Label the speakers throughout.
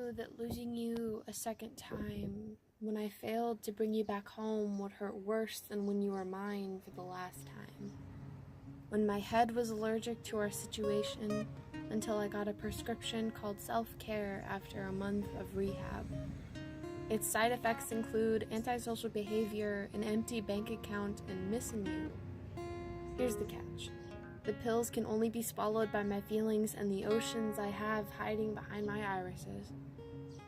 Speaker 1: knew that losing you a second time, when I failed to bring you back home, would hurt worse than when you were mine for the last time. When my head was allergic to our situation until I got a prescription called self-care after a month of rehab. Its side effects include antisocial behavior, an empty bank account, and missing you. Here's the catch. The pills can only be swallowed by my feelings and the oceans I have hiding behind my irises.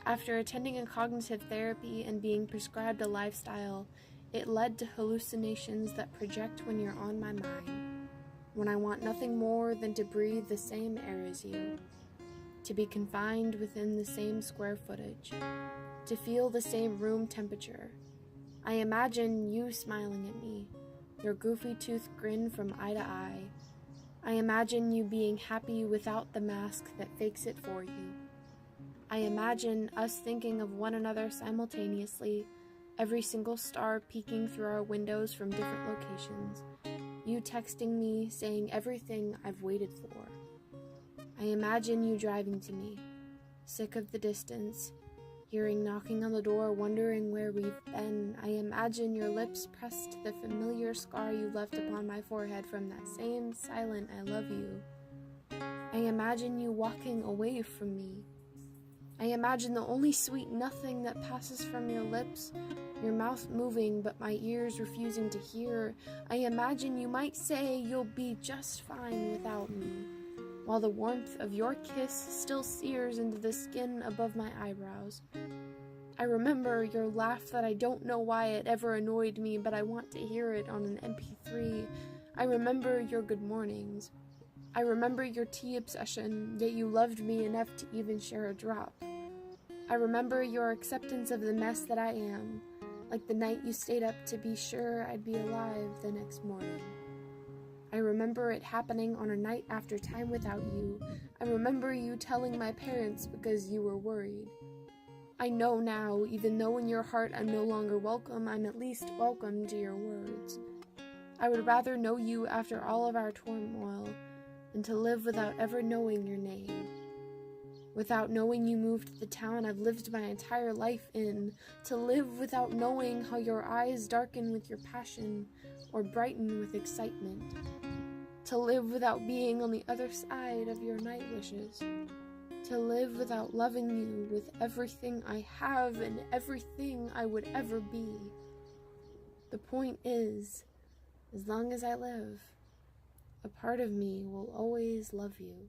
Speaker 1: After attending a cognitive therapy and being prescribed a lifestyle, it led to hallucinations that project when you're on my mind, when I want nothing more than to breathe the same air as you, to be confined within the same square footage, to feel the same room temperature. I imagine you smiling at me, your goofy-toothed grin from eye to eye. I imagine you being happy without the mask that fakes it for you. I imagine us thinking of one another simultaneously, every single star peeking through our windows from different locations, you texting me saying everything I've waited for. I imagine you driving to me, sick of the distance, hearing knocking on the door, wondering where we've been. I imagine your lips pressed to the familiar scar you left upon my forehead from that same silent I love you. I imagine you walking away from me. I imagine the only sweet nothing that passes from your lips, your mouth moving but my ears refusing to hear. I imagine you might say you'll be just fine without me, while the warmth of your kiss still sears into the skin above my eyebrows. I remember your laugh that I don't know why it ever annoyed me, but I want to hear it on an MP3. I remember your good mornings. I remember your tea obsession, yet you loved me enough to even share a drop. I remember your acceptance of the mess that I am, like the night you stayed up to be sure I'd be alive the next morning. I remember it happening on a night after time without you. I remember you telling my parents because you were worried. I know now, even though in your heart I'm no longer welcome, I'm at least welcome to your words. I would rather know you after all of our turmoil than to live without ever knowing your name. Without knowing you moved to the town I've lived my entire life in, to live without knowing how your eyes darken with your passion or brighten with excitement, to live without being on the other side of your night wishes, to live without loving you with everything I have and everything I would ever be. The point is, as long as I live, a part of me will always love you.